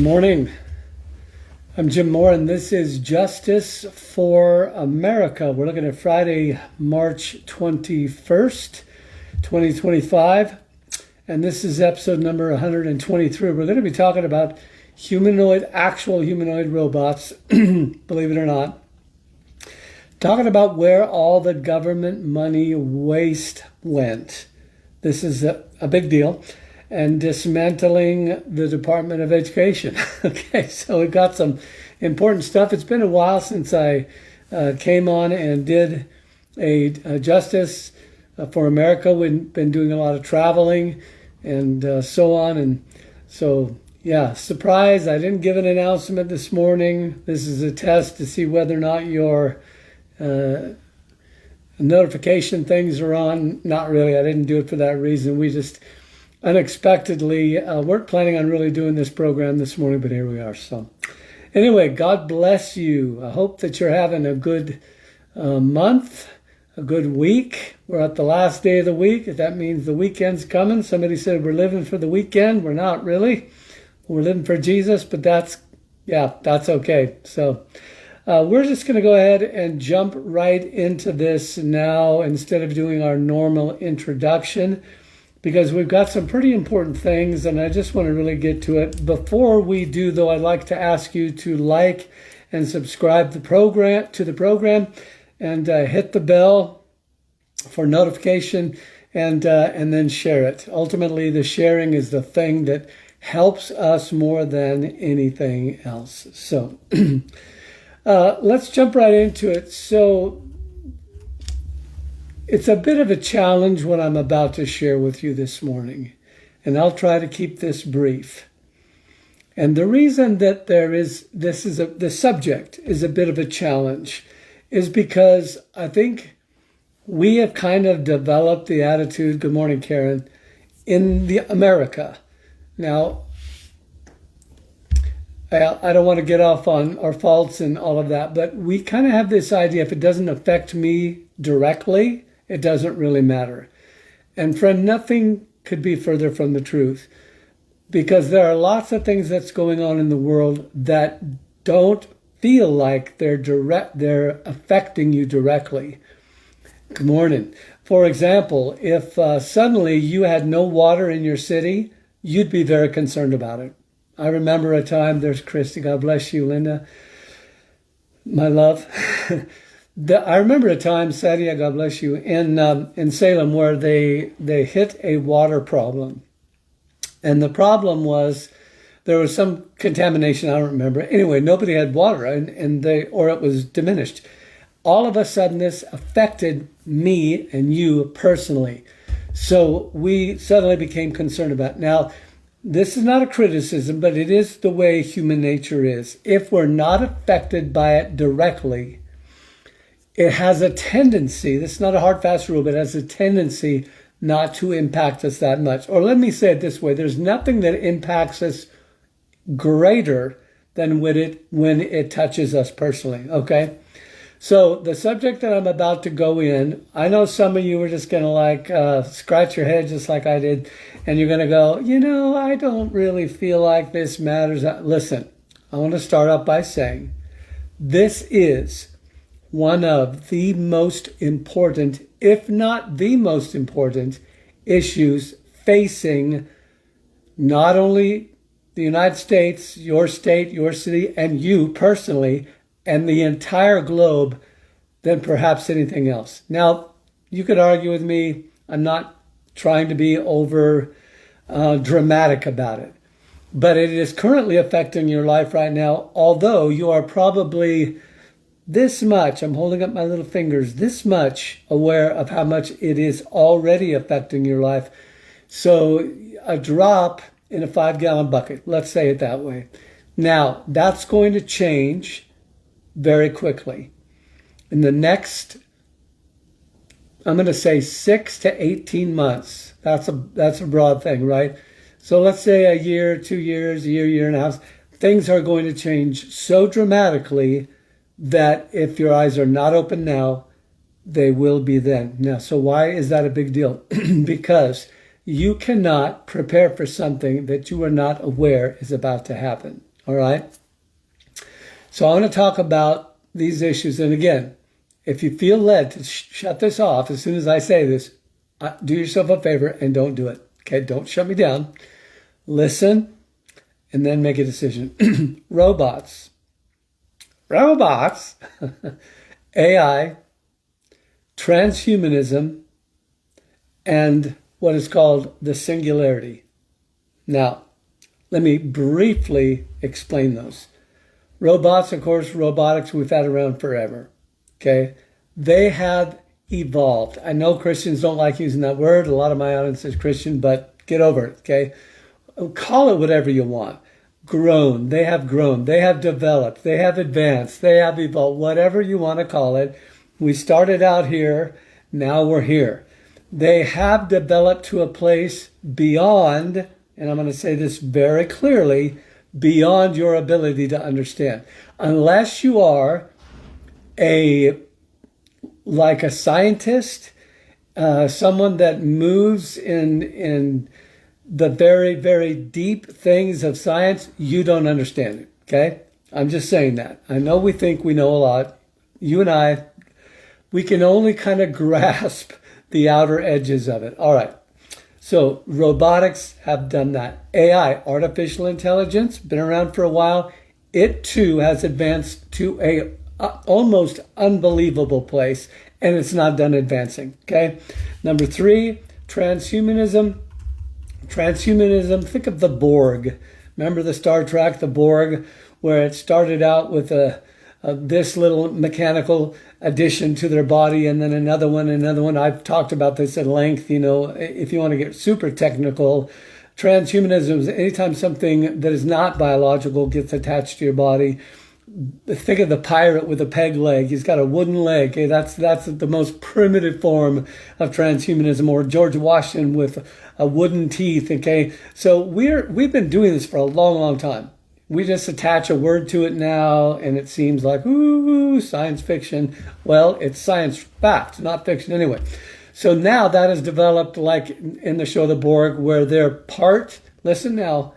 morning. I'm Jim Moore, and this is Justice for America. We're looking at Friday, March 21st, 2025, and this is episode number 123. We're going to be talking about actual humanoid robots, believe it or not. Talking about where all the government money waste went. This is a big deal. And dismantling the Department of Education. Okay, so we've got some important stuff. It's been a while since I came on and did a Justice for America. We've been doing a lot of traveling and so on. And so, yeah, surprise, I didn't give an announcement this morning. This is a test to see whether or not your notification things are on. Not really, I didn't do it for that reason. We just unexpectedly weren't planning on really doing this program this morning, but here we are. So anyway, God bless you. I hope that you're having a good month, a good week. We're at the last day of the week. That means the weekend's coming. Somebody said we're living for the weekend. We're not really. We're living for Jesus, but that's okay. So we're just going to go ahead and jump right into this now instead of doing our normal introduction, because we've got some pretty important things, and I just want to really get to it. Before we do, though, I'd like to ask you to like and subscribe to the program, and hit the bell for notification, and then share it. Ultimately, the sharing is the thing that helps us more than anything else. So let's jump right into it. So it's a bit of a challenge what I'm about to share with you this morning, and I'll try to keep this brief. And the reason that the subject is a bit of a challenge is because I think we have kind of developed the attitude, good morning, Karen, in America. Now, I don't want to get off on our faults and all of that, but we kind of have this idea, if it doesn't affect me directly, it doesn't really matter. And friend, nothing could be further from the truth, because there are lots of things that's going on in the world that don't feel like they're affecting you directly. Good morning. For example, if suddenly you had no water in your city, you'd be very concerned about it. I remember a time, there's Christy, God bless you, Linda, my love. I remember a time, Sadia, God bless you, in Salem, where they hit a water problem. And the problem was there was some contamination, I don't remember. Anyway, nobody had water, or it was diminished. All of a sudden, this affected me and you personally. So we suddenly became concerned about it. Now, this is not a criticism, but it is the way human nature is. If we're not affected by it directly, it has a tendency, this is not a hard, fast rule, but it has a tendency not to impact us that much. Or let me say it this way, there's nothing that impacts us greater than when it touches us personally, okay? So the subject that I'm about to go in, I know some of you are just going to scratch your head just like I did, and you're going to go, I don't really feel like this matters. Listen, I want to start off by saying this is one of the most important, if not the most important, issues facing not only the United States, your state, your city, and you personally, and the entire globe, than perhaps anything else. Now, you could argue with me. I'm not trying to be over dramatic about it, but it is currently affecting your life right now, although you are probably this much, I'm holding up my little fingers, this much aware of how much it is already affecting your life. So a drop in a 5-gallon bucket, let's say it that way. Now, that's going to change very quickly. In the next, I'm going to say 6 to 18 months. That's a broad thing, right? So let's say a year, 2 years, a year and a half. Things are going to change so dramatically that if your eyes are not open now, they will be then. Now, so why is that a big deal? Because you cannot prepare for something that you are not aware is about to happen. All right. So I want to talk about these issues. And again, if you feel led to shut this off as soon as I say this, do yourself a favor and don't do it. Okay, don't shut me down. Listen and then make a decision. Robots, AI, transhumanism, and what is called the singularity. Now, let me briefly explain those. Robots, of course, robotics we've had around forever. Okay, they have evolved. I know Christians don't like using that word. A lot of my audience is Christian, but get over it. Okay, call it whatever you want. Grown. They have grown. They have developed. They have advanced. They have evolved. Whatever you want to call it. We started out here. Now we're here. They have developed to a place beyond, and I'm going to say this very clearly, beyond your ability to understand. Unless you are like a scientist, someone that moves in the very, very deep things of science, you don't understand it, okay? I'm just saying that. I know we think we know a lot. You and I, we can only kind of grasp the outer edges of it. All right. So robotics have done that. AI, artificial intelligence, been around for a while. It too has advanced to a almost unbelievable place, and it's not done advancing. Okay. Number 3, transhumanism. Transhumanism. Think of the Borg. Remember the Star Trek, the Borg, where it started out with this little mechanical addition to their body, and then another one. I've talked about this at length. You know, if you want to get super technical, transhumanism is anytime something that is not biological gets attached to your body. Think of the pirate with a peg leg. He's got a wooden leg. Okay? That's the most primitive form of transhumanism. Or George Washington with a wooden teeth. Okay, so we've been doing this for a long, long time. We just attach a word to it now, and it seems like, ooh, science fiction. Well, it's science fact, not fiction anyway. So now that has developed, like in the show The Borg, where they're part, listen now,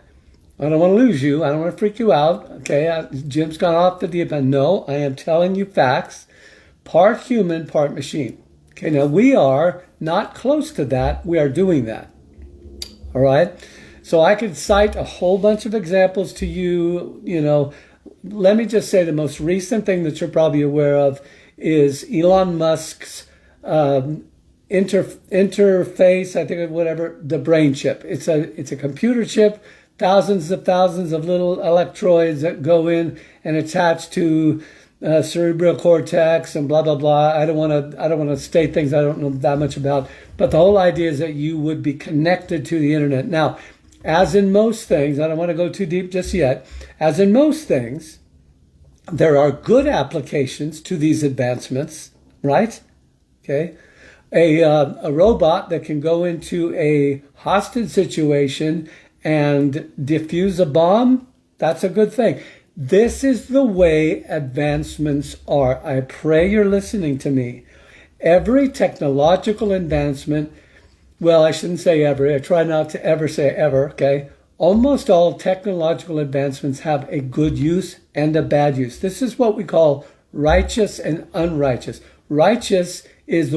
I don't want to lose you. I don't want to freak you out. Okay, Jim's gone off the deep end. No, I am telling you facts. Part human, part machine. Okay, now we are not close to that. We are doing that. All right. So I could cite a whole bunch of examples to you. You know, let me just say the most recent thing that you're probably aware of is Elon Musk's interface, I think, whatever, the brain chip. It's a computer chip, thousands of little electrodes that go in and attach to cerebral cortex and blah blah blah. I don't want to state things I don't know that much about, but the whole idea is that you would be connected to the internet. Now, as in most things, I don't want to go too deep just yet. As in most things, there are good applications to these advancements, right? Okay. A robot that can go into a hostage situation and defuse a bomb, that's a good thing. This is the way advancements are. I pray you're listening to me. Every technological advancement, well, I shouldn't say every. I try not to ever say ever, okay? Almost all technological advancements have a good use and a bad use. This is what we call righteous and unrighteous. Righteous is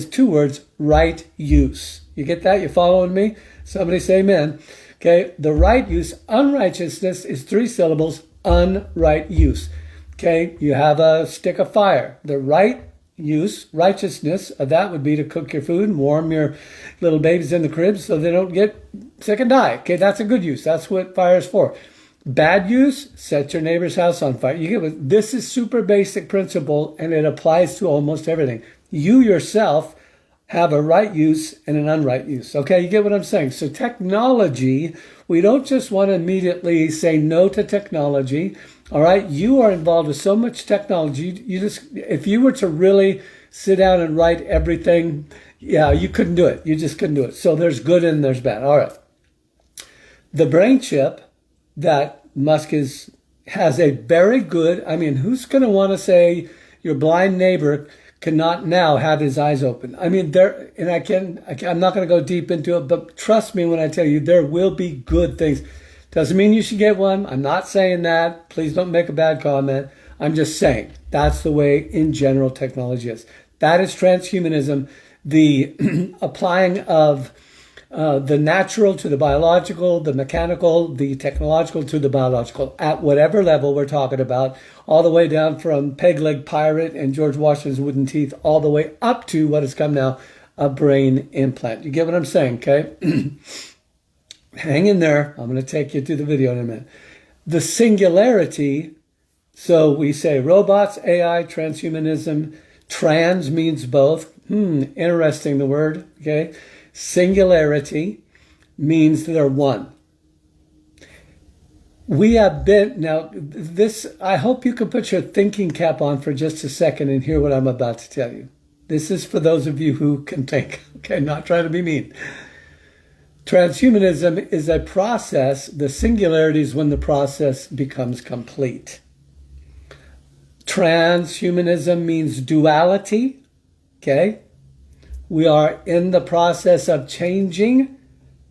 2 words, right use. You get that? You following me? Somebody say amen. Okay, the right use. Unrighteousness is 3 syllables, unright use. Okay, you have a stick of fire. The right use, righteousness of that would be to cook your food and warm your little babies in the cribs so they don't get sick and die. Okay, that's a good use. That's what fire is for. Bad use, set your neighbor's house on fire. You get what, this is super basic principle, and it applies to almost everything. You yourself have a right use and an unright use. Okay, you get what I'm saying? So technology, we don't just want to immediately say no to technology. All right, you are involved with so much technology. You just, if you were to really sit down and write everything, yeah, you couldn't do it. You just couldn't do it. So there's good and there's bad. All right. The brain chip that Musk has a very good, I mean, who's going to want to say your blind neighbor cannot now have his eyes open? I mean, I'm not going to go deep into it, but trust me when I tell you, there will be good things. Doesn't mean you should get one. I'm not saying that. Please don't make a bad comment. I'm just saying that's the way in general technology is. That is transhumanism, the applying of the natural to the biological, the mechanical, the technological to the biological, at whatever level we're talking about, all the way down from Peg Leg Pirate and George Washington's wooden teeth, all the way up to what has come now, a brain implant. You get what I'm saying, okay? Hang in there. I'm going to take you to the video in a minute. The singularity, so we say robots, AI, transhumanism. Trans means both. Interesting, the word, okay? Singularity means they're one. We have been, now this, I hope you can put your thinking cap on for just a second and hear what I'm about to tell you. This is for those of you who can think, okay, not trying to be mean. Transhumanism is a process. The singularity is when the process becomes complete. Transhumanism means duality, okay? We are in the process of changing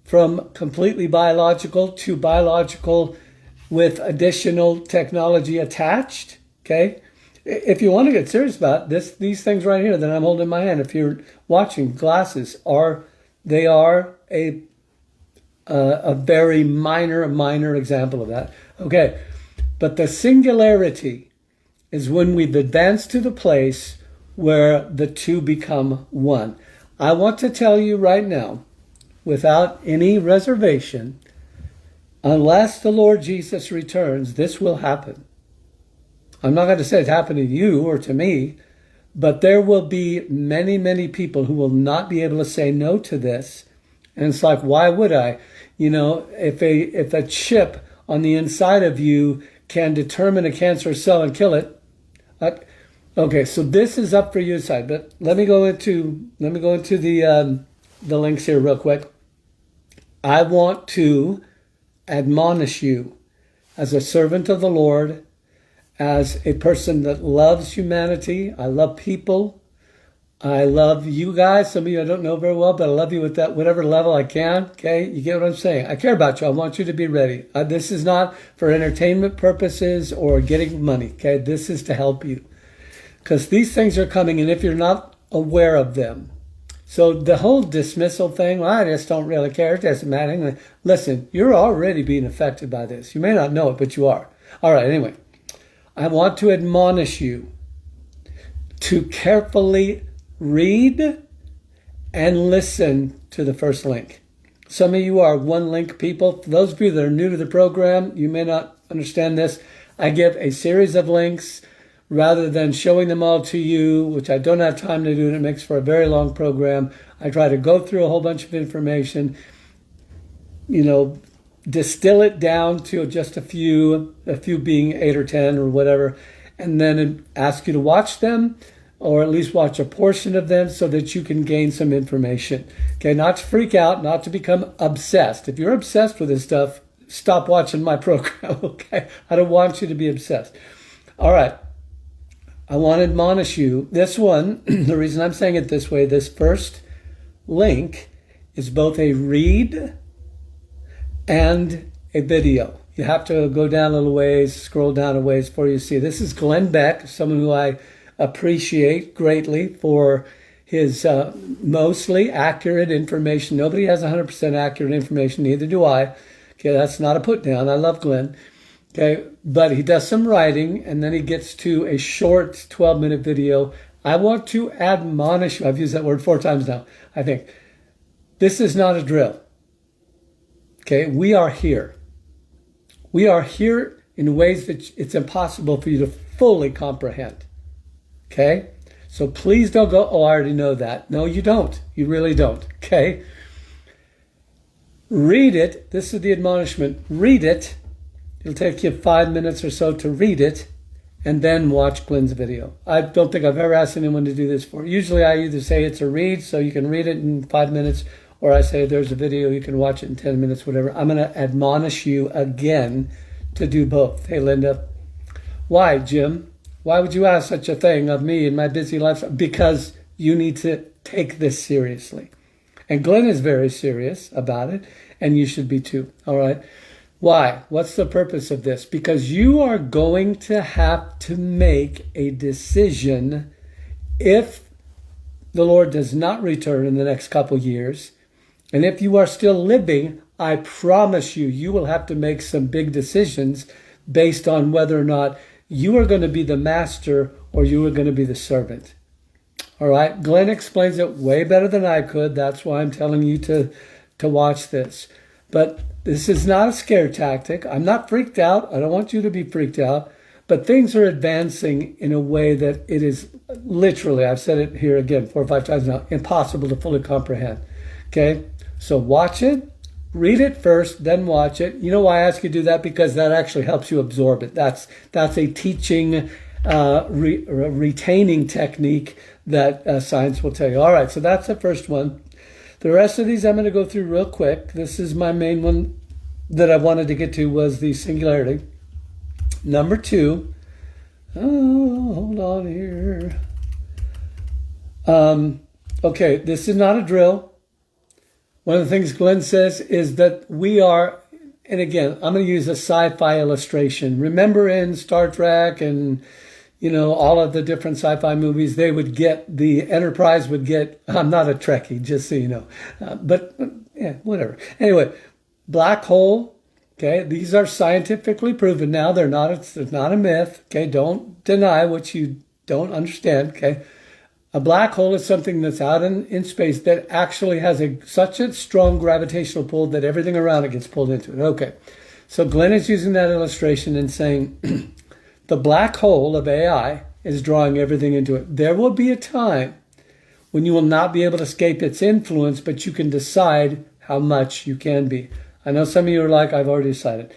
from completely biological to biological with additional technology attached, okay? If you want to get serious about this, these things right here that I'm holding in my hand, if you're watching, glasses are a very minor example of that. Okay, but the singularity is when we've advanced to the place where the two become one. I want to tell you right now, without any reservation, unless the Lord Jesus returns, this will happen. I'm not going to say it's happening to you or to me, but there will be many people who will not be able to say no to this. And it's like, why would I? You know, if a chip on the inside of you can determine a cancerous cell and kill it, okay, so this is up for you to decide. But let me go into the links here real quick. I want to admonish you as a servant of the Lord, as a person that loves humanity. I love people. I love you guys. Some of you I don't know very well, but I love you with that whatever level I can. Okay, you get what I'm saying? I care about you. I want you to be ready. This is not for entertainment purposes or getting money. Okay, this is to help you, because these things are coming, and if you're not aware of them, so the whole dismissal thing, well, I just don't really care. It doesn't matter. Listen, you're already being affected by this. You may not know it, but you are. All right. Anyway, I want to admonish you to carefully read and listen to the first link. Some of you are one link people. For those of you that are new to the program, you may not understand this. I give a series of links rather than showing them all to you, which I don't have time to do, and it makes for a very long program. I try to go through a whole bunch of information, you know, distill it down to just a few being 8 or 10 or whatever, and then ask you to watch them, or at least watch a portion of them so that you can gain some information. Okay, not to freak out, not to become obsessed. If you're obsessed with this stuff, stop watching my program, okay? I don't want you to be obsessed. All right, I want to admonish you. This one, the reason I'm saying it this way, this first link is both a read and a video. You have to go down a little ways, scroll down a ways before you see. This is Glenn Beck, someone who I appreciate greatly for his mostly accurate information. Nobody has 100% accurate information, neither do I. Okay, that's not a put down. I love Glenn. Okay, but he does some writing, and then he gets to a short 12-minute video. I want to admonish you. I've used that word 4 times now, I think. This is not a drill. Okay, we are here. We are here in ways that it's impossible for you to fully comprehend. Okay? So please don't go, oh, I already know that. No, you don't. You really don't. Okay? Read it. This is the admonishment. Read it. It'll take you 5 minutes or so to read it, and then watch Glenn's video. I don't think I've ever asked anyone to do this for. Usually I either say it's a read, so you can read it in 5 minutes, or I say there's a video, you can watch it in 10 minutes, whatever. I'm going to admonish you again to do both. Hey, Linda. Why, Jim? Why would you ask such a thing of me in my busy life? Because you need to take this seriously. And Glenn is very serious about it, and you should be too. All right? Why? What's the purpose of this? Because you are going to have to make a decision if the Lord does not return in the next couple years. And if you are still living, I promise you, you will have to make some big decisions based on whether or not you are going to be the master or you are going to be the servant. All right. Glenn explains it way better than I could. That's why I'm telling you to watch this. But this is not a scare tactic. I'm not freaked out. I don't want you to be freaked out. But things are advancing in a way that it is literally, I've said it here again 4 or 5 times now, impossible to fully comprehend. Okay? So watch it. Read it first, then watch it. You know why I ask you to do that? Because that actually helps you absorb it. That's a teaching, retaining technique that science will tell you. All right, so that's the first one. The rest of these I'm going to go through real quick. This is my main one that I wanted to get to was the singularity. Number 2. Oh, hold on here. Okay, this is not a drill. One of the things Glenn says is that we are, and again, I'm going to use a sci-fi illustration. Remember in Star Trek and, all of the different sci-fi movies, the Enterprise would get, I'm not a Trekkie, just so you know, but yeah, whatever. Anyway, black hole, okay, these are scientifically proven now. It's not a myth, okay? Don't deny what you don't understand, okay? A black hole is something that's out in space that actually has such a strong gravitational pull that everything around it gets pulled into it. Okay, so Glenn is using that illustration and saying the black hole of AI is drawing everything into it. There will be a time when you will not be able to escape its influence, but you can decide how much you can be. I know some of you are like, I've already decided.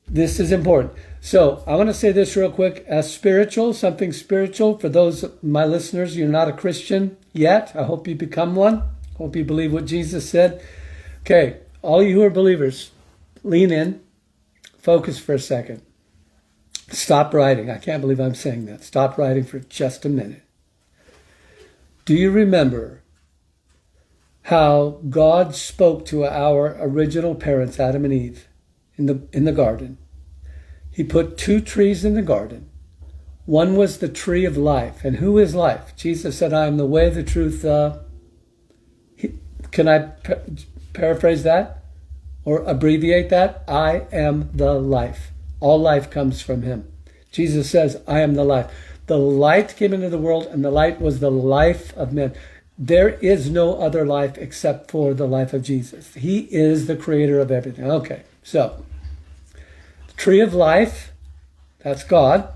This is important. So I want to say this real quick. As spiritual, something spiritual, for those of my listeners, you're not a Christian yet. I hope you become one. I hope you believe what Jesus said. Okay, all you who are believers, lean in. Focus for a second. Stop writing. I can't believe I'm saying that. Stop writing for just a minute. Do you remember how God spoke to our original parents, Adam and Eve, in the garden? He put 2 trees in the garden. One was the tree of life. And who is life? Jesus said, I am the way, the truth. Can I paraphrase that or abbreviate that? I am the life. All life comes from him. Jesus says, I am the life. The light came into the world, and the light was the life of men. There is no other life except for the life of Jesus. He is the creator of everything. Okay, so tree of life, that's God.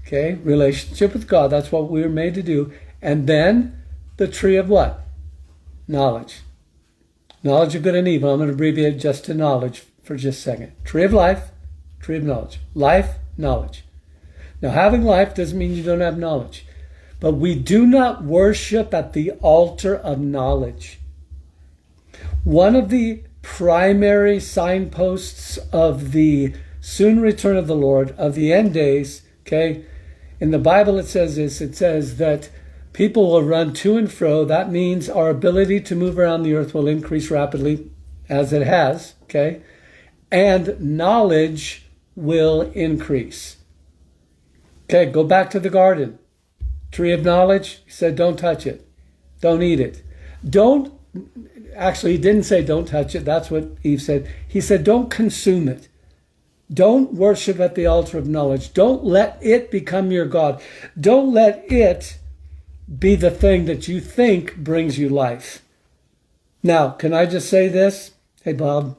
Okay, relationship with God, that's what we were made to do. And then the tree of what? Knowledge. Knowledge of good and evil. I'm going to abbreviate just to knowledge for just a second. Tree of life, tree of knowledge. Life, knowledge. Now, having life doesn't mean you don't have knowledge. But we do not worship at the altar of knowledge. One of the primary signposts of the soon return of the Lord, of the end days, okay? In the Bible it says this, it says that people will run to and fro. That means our ability to move around the earth will increase rapidly, as it has, okay? And knowledge will increase. Okay, go back to the garden. Tree of knowledge, he said don't touch it. Don't eat it. Actually, he didn't say don't touch it. That's what Eve said. He said don't consume it. Don't worship at the altar of knowledge. Don't let it become your God. Don't let it be the thing that you think brings you life. Now, can I just say this? Hey, Bob,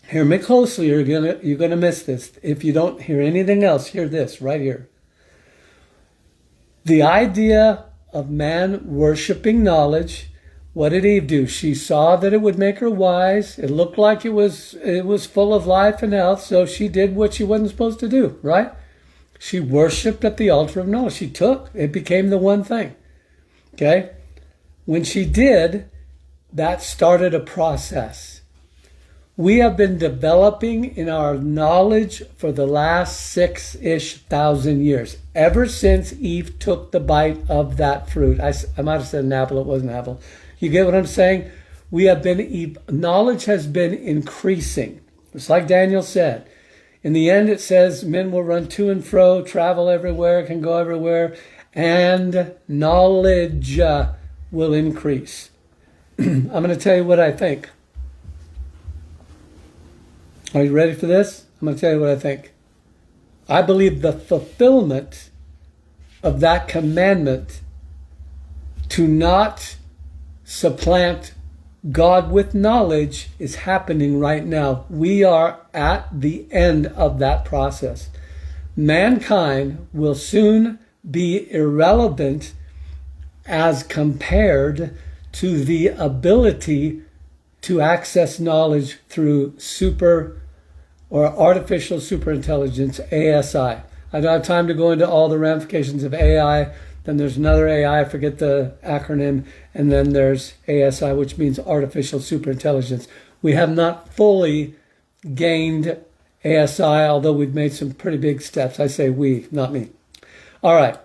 hear me closely. You're gonna miss this. If you don't hear anything else, hear this right here. The idea of man worshiping knowledge. What did Eve do? She saw that it would make her wise. It looked like it was full of life and health, so she did what she wasn't supposed to do, right? She worshipped at the altar of knowledge. It became the one thing. Okay? When she did, that started a process. We have been developing in our knowledge for the last 6,000 years, ever since Eve took the bite of that fruit. I might have said an apple, it wasn't an apple. You get what I'm saying? Knowledge has been increasing. It's like Daniel said. In the end, it says men will run to and fro, travel everywhere, can go everywhere, and knowledge will increase. I'm going to tell you what I think. Are you ready for this? I'm going to tell you what I think. I believe the fulfillment of that commandment to not supplant God with knowledge is happening right now. We are at the end of that process. Mankind will soon be irrelevant as compared to the ability to access knowledge through super or artificial superintelligence, ASI. I don't have time to go into all the ramifications of AI. Then there's another AI, I forget the acronym, and then there's ASI, which means artificial superintelligence. We have not fully gained ASI, although we've made some pretty big steps. I say we, not me. All right.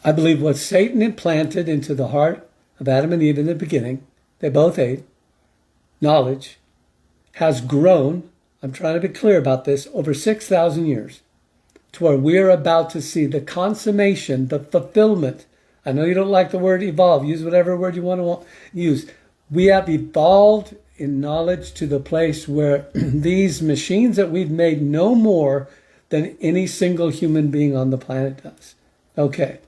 I believe what Satan implanted into the heart of Adam and Eve in the beginning, they both ate, knowledge, has grown, I'm trying to be clear about this, over 6,000 years, to where we're about to see the consummation, the fulfillment. I know you don't like the word evolve. Use whatever word you want to use. We have evolved in knowledge to the place where these machines that we've made know more than any single human being on the planet does. Okay.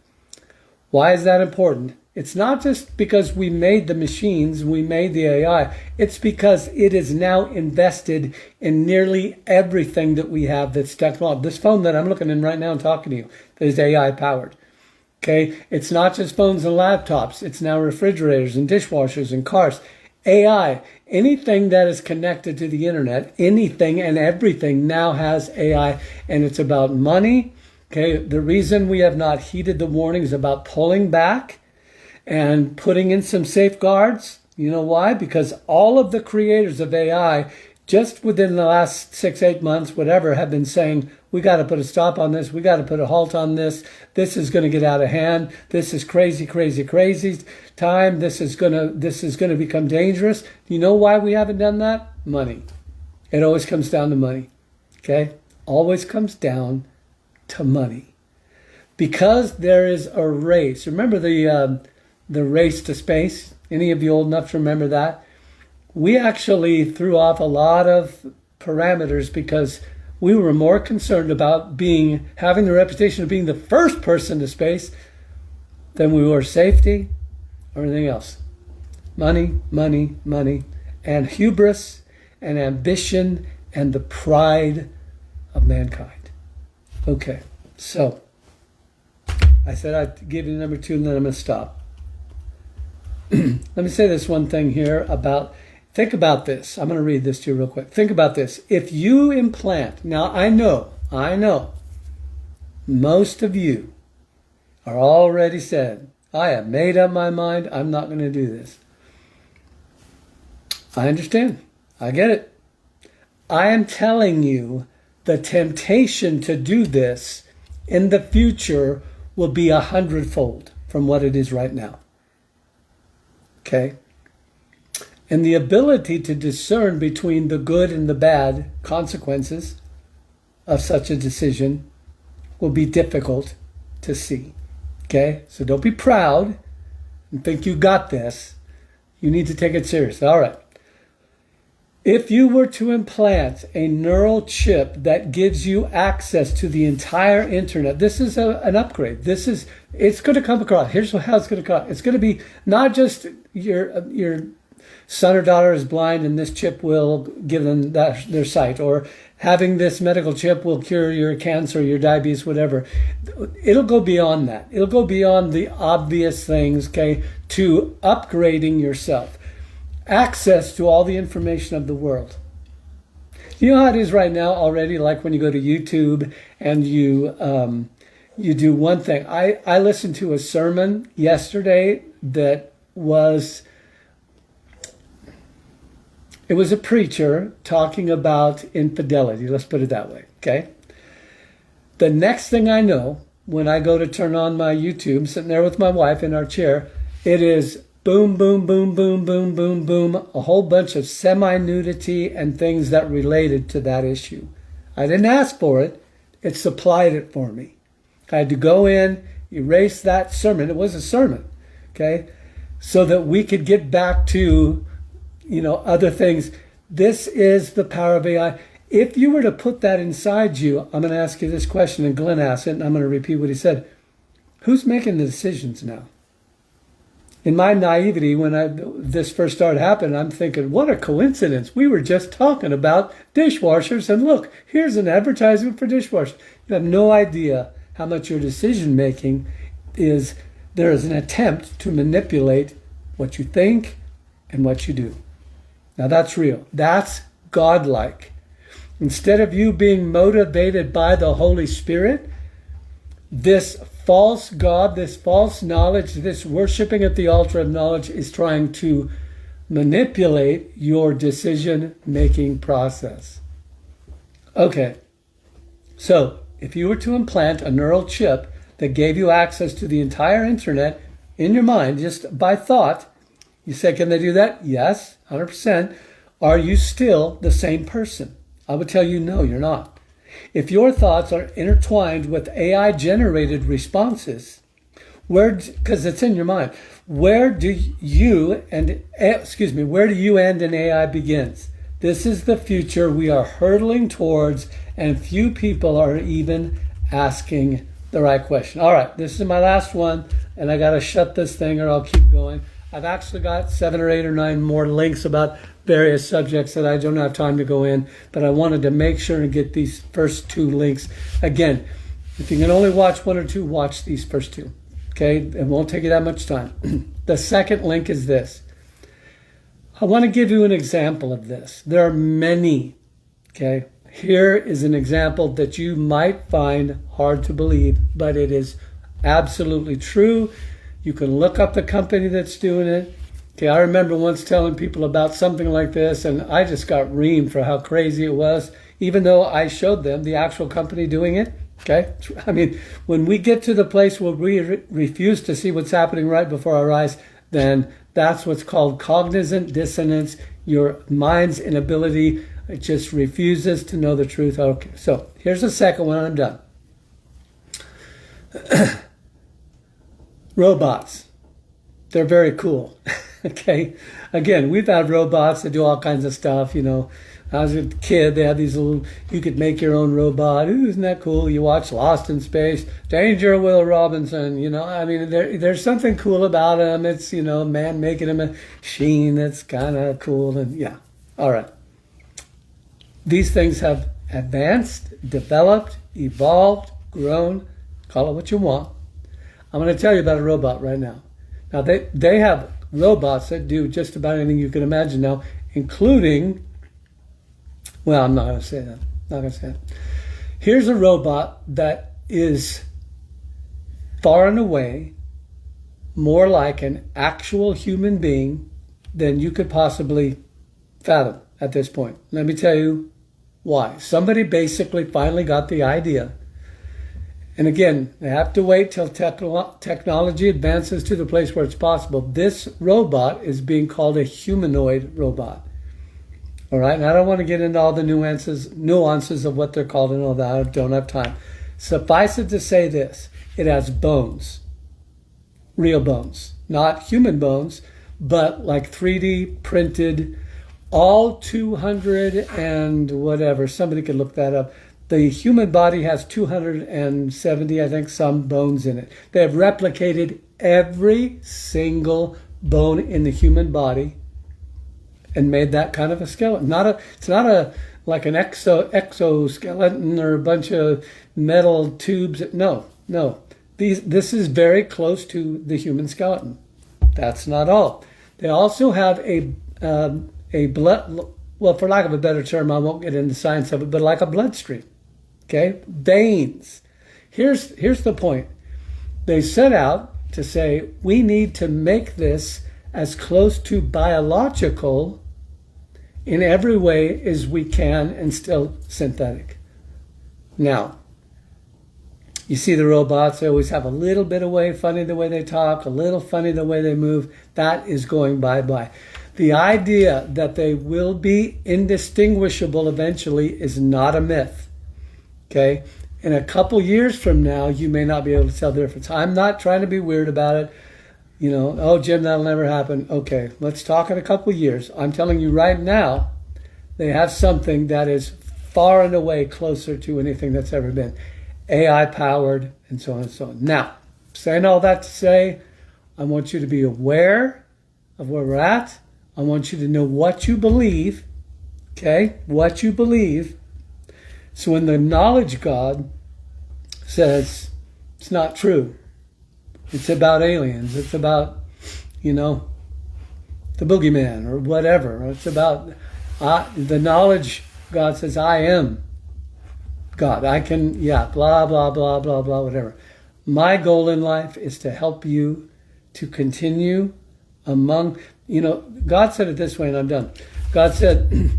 Why is that important? It's not just because we made the machines, we made the AI. It's because it is now invested in nearly everything that we have that's technological. This phone that I'm looking in right now and talking to you, that is AI powered. Okay? It's not just phones and laptops. It's now refrigerators and dishwashers and cars. AI, anything that is connected to the internet, anything and everything now has AI, and it's about money. Okay? The reason we have not heeded the warnings about pulling back and putting in some safeguards. You know why? Because all of the creators of AI, just within the last 6-8 months, whatever, have been saying, we got to put a stop on this. We got to put a halt on this. This is going to get out of hand. This is crazy, crazy, crazy time. This is going to become dangerous. You know why we haven't done that? Money. It always comes down to money. Okay? Always comes down to money. Because there is a race. Remember the race to space? Any of you old enough to remember that? We actually threw off a lot of parameters because we were more concerned about having the reputation of being the first person to space than we were safety or anything else. Money, money, money, and hubris and ambition and the pride of mankind. Okay, so I said I'd give you number 2 and then I'm going to stop. Let me say this one thing here think about this. I'm going to read this to you real quick. Think about this. If you implant, now I know, most of you are already said, I have made up my mind, I'm not going to do this. I understand. I get it. I am telling you the temptation to do this in the future will be 100-fold from what it is right now. Okay? And the ability to discern between the good and the bad consequences of such a decision will be difficult to see. Okay? So don't be proud and think you got this. You need to take it seriously. All right. If you were to implant a neural chip that gives you access to the entire internet, this is an upgrade. It's going to come across. Here's how it's going to come. It's going to be not just your son or daughter is blind and this chip will give them their sight, or having this medical chip will cure your cancer, your diabetes, whatever. It'll go beyond that. It'll go beyond the obvious things, okay, to upgrading yourself. Access to all the information of the world. You know how it is right now already, like when you go to YouTube and you do one thing. I listened to a sermon yesterday that was a preacher talking about infidelity. Let's put it that way, okay? The next thing I know, when I go to turn on my YouTube, sitting there with my wife in our chair, it is boom, boom, boom, boom, boom, boom, boom, a whole bunch of semi-nudity and things that related to that issue. I didn't ask for it. It supplied it for me. I had to go in, erase that sermon. It was a sermon, okay? So that we could get back to, other things. This is the power of AI. If you were to put that inside you, I'm going to ask you this question, and Glenn asked it, and I'm going to repeat what he said. Who's making the decisions now? In my naivety, when this first started happening, I'm thinking, what a coincidence. We were just talking about dishwashers, and look, here's an advertisement for dishwashers. You have no idea how much your decision-making is. There is an attempt to manipulate what you think and what you do. Now, that's real. That's godlike. Instead of you being motivated by the Holy Spirit, this false God, this false knowledge, this worshiping at the altar of knowledge is trying to manipulate your decision-making process. Okay, so if you were to implant a neural chip that gave you access to the entire internet in your mind, just by thought, you say, can they do that? Yes, 100%. Are you still the same person? I would tell you, no, you're not. If your thoughts are intertwined with AI-generated responses, because it's in your mind, where do you end and AI begins? This is the future we are hurtling towards, and few people are even asking the right question. All right, this is my last one, and I got to shut this thing or I'll keep going. I've actually got 7 or 8 or 9 more links about various subjects that I don't have time to go in, but I wanted to make sure and get these first 2 links. Again, if you can only watch 1 or 2, watch these first 2. Okay, it won't take you that much time. The second link is this. I want to give you an example of this. There are many. Okay, here is an example that you might find hard to believe, but it is absolutely true. You can look up the company that's doing it. Okay, I remember once telling people about something like this, and I just got reamed for how crazy it was, even though I showed them the actual company doing it. Okay, I mean, when we get to the place where we refuse to see what's happening right before our eyes, then that's what's called cognizant dissonance. Your mind's inability, it just refuses to know the truth. Okay, so here's the second one, and I'm done. Robots. They're very cool. Okay. Again, we've had robots that do all kinds of stuff. When I was a kid, they had these little, you could make your own robot. Ooh, isn't that cool? You watch Lost in Space, Danger, Will Robinson. I mean, there's something cool about them. It's, man making a machine that's kind of cool. And yeah. All right. These things have advanced, developed, evolved, grown, call it what you want. I'm going to tell you about a robot right now. Now, they have robots that do just about anything you can imagine now, including, well, I'm not going to say that. Here's a robot that is far and away more like an actual human being than you could possibly fathom at this point. Let me tell you why. Somebody basically finally got the idea. And again, they have to wait till technology advances to the place where it's possible. This robot is being called a humanoid robot. All right, and I don't want to get into all the nuances of what they're called and all that. I don't have time. Suffice it to say this. It has bones. Real bones. Not human bones, but like 3D printed, all 200 and whatever. Somebody could look that up. The human body has 270, I think, some bones in it. They have replicated every single bone in the human body and made that kind of a skeleton. It's not like an exoskeleton or a bunch of metal tubes. No. This is very close to the human skeleton. That's not all. They also have a blood, well, for lack of a better term, I won't get into the science of it, but like a bloodstream. Okay, veins. Here's the point. They set out to say, we need to make this as close to biological in every way as we can and still synthetic. Now, You see the robots, they always have a little bit of way funny the way they talk, a little funny the way they move. That is going bye-bye. The idea that they will be indistinguishable eventually is not a myth. Okay? In a couple years from now, you may not be able to tell the difference. I'm not trying to be weird about it. You know, oh, Jim, that'll never happen. Okay, let's talk in a couple years. I'm telling you right now, they have something that is far and away closer to anything that's ever been. AI powered, and so on and so on. Now, saying all that to say, I want you to be aware of where we're at. I want you to know what you believe, okay? What you believe. So when the knowledge God says it's not true, it's about aliens, it's about, you know, the boogeyman or whatever. It's about the knowledge God says, I am God. I can, yeah, blah, blah, blah, blah, blah, whatever. My goal in life is to help you to continue among, you know, God said it this way, and I'm done. God said,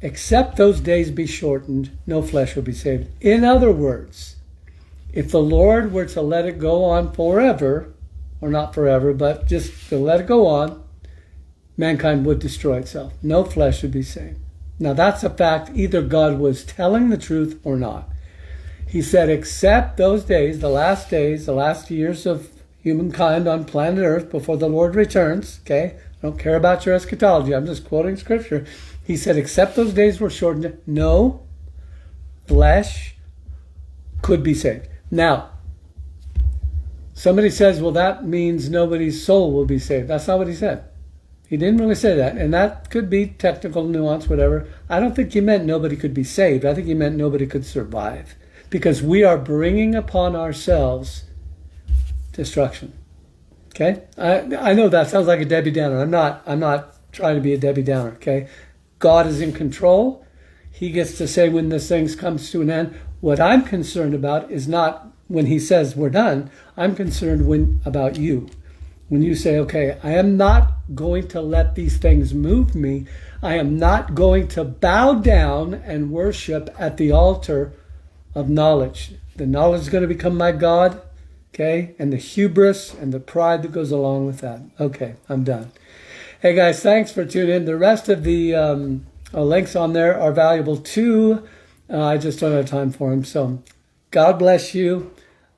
except those days be shortened, no flesh will be saved. In other words, if the Lord were to let it go on forever, or not forever, but just to let it go on, mankind would destroy itself. No flesh would be saved. Now that's a fact. Either God was telling the truth or not. He said, except those days, the last years of humankind on planet Earth before the Lord returns, okay? I don't care about your eschatology. I'm just quoting scripture. He said, except those days were shortened, no flesh could be saved. Now, somebody says, well, that means nobody's soul will be saved. That's not what he said. He didn't really say that, and that could be technical nuance, whatever. I don't think he meant nobody could be saved. I think he meant nobody could survive, because we are bringing upon ourselves destruction. Okay? I know that sounds like a Debbie Downer. I'm not trying to be a Debbie Downer, okay? God is in control. He gets to say when this thing comes to an end. What I'm concerned about is not when he says we're done. I'm concerned about you. When you say, okay, I am not going to let these things move me. I am not going to bow down and worship at the altar of knowledge. The knowledge is going to become my God, okay? And the hubris and the pride that goes along with that. Okay, I'm done. Hey guys, thanks for tuning in. The rest of the links on there are valuable too. I just don't have time for them. So God bless you.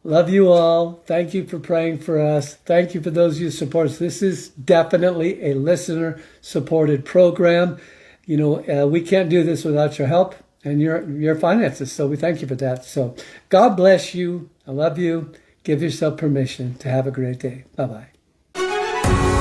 Love you all. Thank you for praying for us. Thank you for those who support us. This is definitely a listener-supported program. You know, we can't do this without your help and your finances. So we thank you for that. So God bless you. I love you. Give yourself permission to have a great day. Bye-bye.